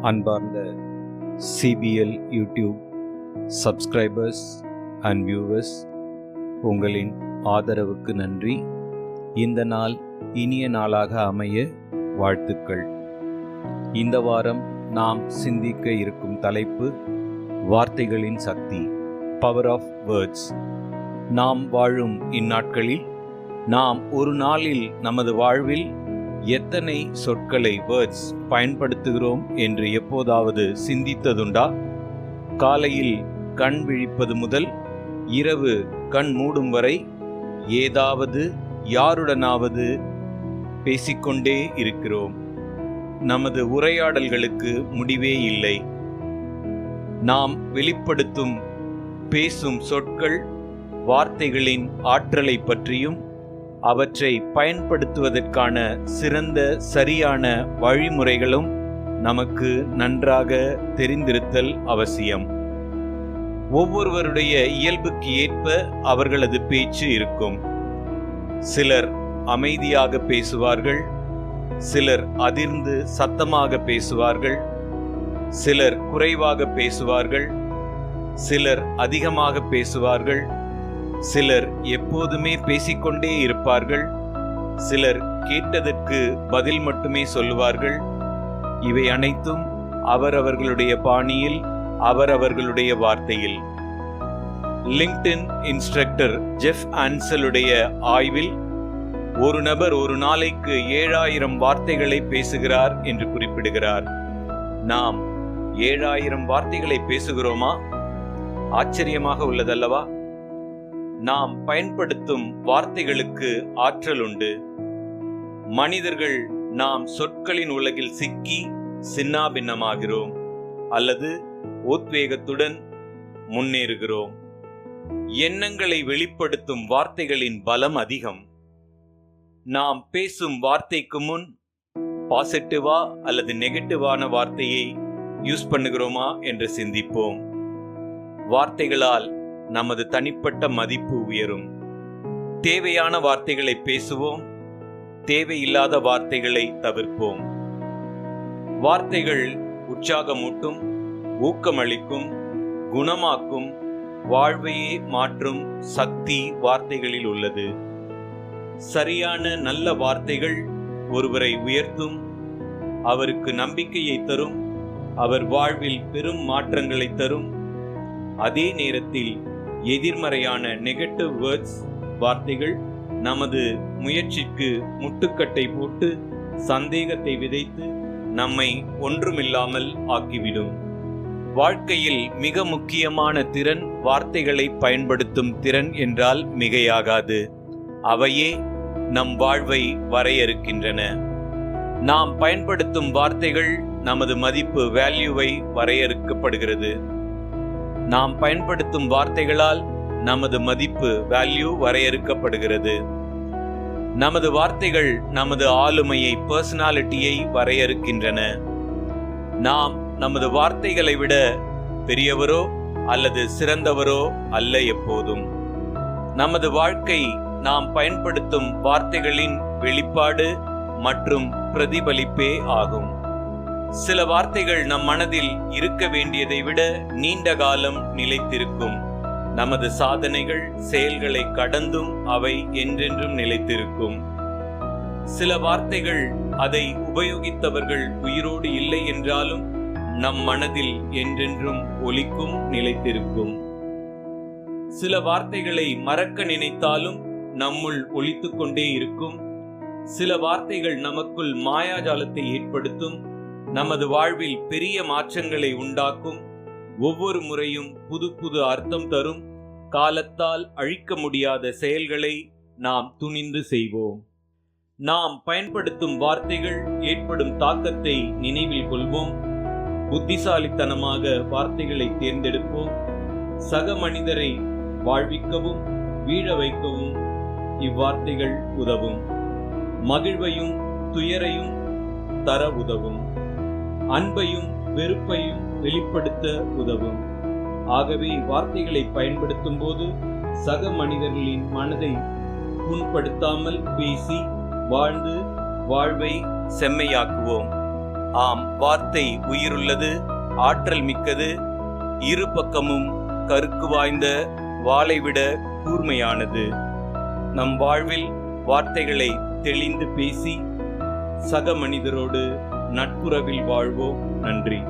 அன்பார்ந்த CPL YouTube subscribers and viewers, உங்களின் ஆதரவுக்கு நன்றி. இந்த நாள் இனிய நாளாக அமைய வாழ்த்துக்கள். இந்த வாரம் நாம் சிந்திக்க இருக்கும் தலைப்பு வார்த்தைகளின் சக்தி, பவர் ஆஃப் வேர்ட்ஸ். நாம் வாழும் இந்நாட்களில் நாம் ஒரு நாளில் நமது வாழ்வில் எத்தனை சொற்களை வேர்ட்ஸ் பயன்படுத்துகிறோம் என்று எப்போதாவது சிந்தித்ததுண்டா? காலையில் கண் விழிப்பது முதல் இரவு கண் மூடும் வரை ஏதாவது யாருடனாவது பேசிக்கொண்டே இருக்கிறோம். நமது உரையாடல்களுக்கு முடிவே இல்லை. நாம் வெளிப்படுத்தும் பேசும் சொற்கள் வார்த்தைகளின் ஆற்றலை பற்றியும் அவற்றை பயன்படுத்துவதற்கான சிறந்த சரியான வழிமுறைகளும் நமக்கு நன்றாக தெரிந்திருத்தல் அவசியம். ஒவ்வொருவருடைய இயல்புக்கு ஏற்ப அவர்களது பேச்சு இருக்கும். சிலர் அமைதியாக பேசுவார்கள், சிலர் அதிர்ந்து சத்தமாக பேசுவார்கள், சிலர் குறைவாக பேசுவார்கள், சிலர் அதிகமாக பேசுவார்கள், சிலர் எப்போதுமே பேசிக்கொண்டே இருப்பார்கள், சிலர் கேட்டதற்கு பதில் மட்டுமே சொல்லுவார்கள். இவை அனைத்தும் அவரவர்களுடைய பாணியில், அவரவர்களுடைய வார்த்தையில். லிங்க்டின் இன்ஸ்ட்ரக்டர் ஜெஃப் ஆன்சலுடைய ஆய்வில் ஒரு நபர் ஒரு நாளைக்கு 7000 வார்த்தைகளை பேசுகிறார் என்று குறிப்பிடுகிறார். நாம் 7000 வார்த்தைகளை பேசுகிறோமா? ஆச்சரியமாக உள்ளதல்லவா? நாம் பயன்படுத்தும் வார்த்தைகளுக்கு ஆற்றல் உண்டு. மனிதர்கள் நாம் சொற்களின் உலகில் சிக்கி சின்னாபின்னமாகிறோம் அல்லது உத்வேகத்துடன் முன்னேறுகிறோம். எண்ணங்களை வெளிப்படுத்தும் வார்த்தைகளின் பலம் அதிகம். நாம் பேசும் வார்த்தைக்கு முன் பாசிட்டிவா அல்லது நெகட்டிவான வார்த்தையை யூஸ் பண்ணுகிறோமா என்று சிந்திப்போம். வார்த்தைகளால் நமது தனிப்பட்ட மதிப்பு உயரும். தேவையான வார்த்தைகளை பேசுவோம், தேவையில்லாத வார்த்தைகளை தவிர்ப்போம். வார்த்தைகள் உற்சாகமூட்டும், ஊக்கமளிக்கும், குணமாக்கும், வாழ்வையே மாற்றும் சக்தி வார்த்தைகளில் உள்ளது. சரியான நல்ல வார்த்தைகள் ஒருவரை உயர்த்தும், அவருக்கு நம்பிக்கையை தரும், அவர் வாழ்வில் பெரும் மாற்றங்களை தரும். அதே நேரத்தில் எதிர்மறையான நெகட்டிவ் வேர்ட்ஸ் வார்த்தைகள் நமது முயற்சிக்கு முட்டுக்கட்டை போட்டு சந்தேகத்தை விதைத்து நம்மை ஒன்றுமில்லாமல் ஆக்கிவிடும். வாழ்க்கையில் மிக முக்கியமான திறன் வார்த்தைகளை பயன்படுத்தும் திறன் என்றால் மிகையாகாது. அவையே நம் வாழ்வை வரையறுக்கின்றன. நாம் பயன்படுத்தும் வார்த்தைகள் நமது மதிப்பு வேல்யூவை வரையறுக்கப்படுகிறது. நாம் பயன்படுத்தும் வார்த்தைகளால் நமது மதிப்பு வேல்யூ வரையறுக்கப்படுகிறது. நமது வார்த்தைகள் நமது ஆளுமையை, பர்சனாலிட்டியை வரையறுக்கின்றன. நாம் நமது வார்த்தைகளை விட பெரியவரோ அல்லது சிறந்தவரோ அல்ல எப்போதும். நமது வாழ்க்கை நாம் பயன்படுத்தும் வார்த்தைகளின் வெளிப்பாடு மற்றும் பிரதிபலிப்பே ஆகும். சில வார்த்தைகள் நம் மனதில் இருக்க வேண்டியதை விட நீண்ட காலம் நிலைத்திருக்கும். நமது சாதனைகள், செயல்களை கடந்தும் அவை என்றென்றும் நிலைத்திருக்கும். சில வார்த்தைகள் அதை உபயோகித்தவர்கள் உயிரோடு இல்லை என்றாலும் நம் மனதில் என்றென்றும் ஒலிக்கும், நிலைத்திருக்கும். சில வார்த்தைகளை மறக்க நினைத்தாலும் நம்முள் ஒலித்துக் கொண்டே இருக்கும். சில வார்த்தைகள் நமக்குள் மாயாஜாலத்தை ஏற்படுத்தும், நமது வாழ்வில் பெரிய மாற்றங்களை உண்டாக்கும். ஒவ்வொரு முறையும் புது புது அர்த்தம் தரும். காலத்தால் அழிக்க முடியாத செயல்களை நாம் துணிந்து செய்வோம். நாம் பயன்படுத்தும் வார்த்தைகள் ஏற்படும் தாக்கத்தை நினைவில் கொள்வோம். புத்திசாலித்தனமாக வார்த்தைகளை தேர்ந்தெடுப்போம். சக மனிதரை வாழ்விக்கவும் வீழ வைக்கவும் இவ்வார்த்தைகள் உதவும். மகிழ்வையும் துயரையும் தர உதவும். அன்பையும் வெறுப்பையும் வெளிப்படுத்த உதவும். ஆகவே வார்த்தைகளை பயன்படுத்தும் போது சக மனிதர்களின் மனதை புண்படுத்தாமல் பேசி வாழ்ந்து வாழ்வை செம்மையாக்குவோம். ஆம், வார்த்தை உயிருள்ளது, ஆற்றல் மிக்கது, இரு பக்கமும் கருக்கு வாய்ந்த வாளை விட கூர்மையானது. நம் வாழ்வில் வார்த்தைகளை தெளிந்து பேசி சக மனிதரோடு நட்புறவில் வாழ்வோம். நன்றி.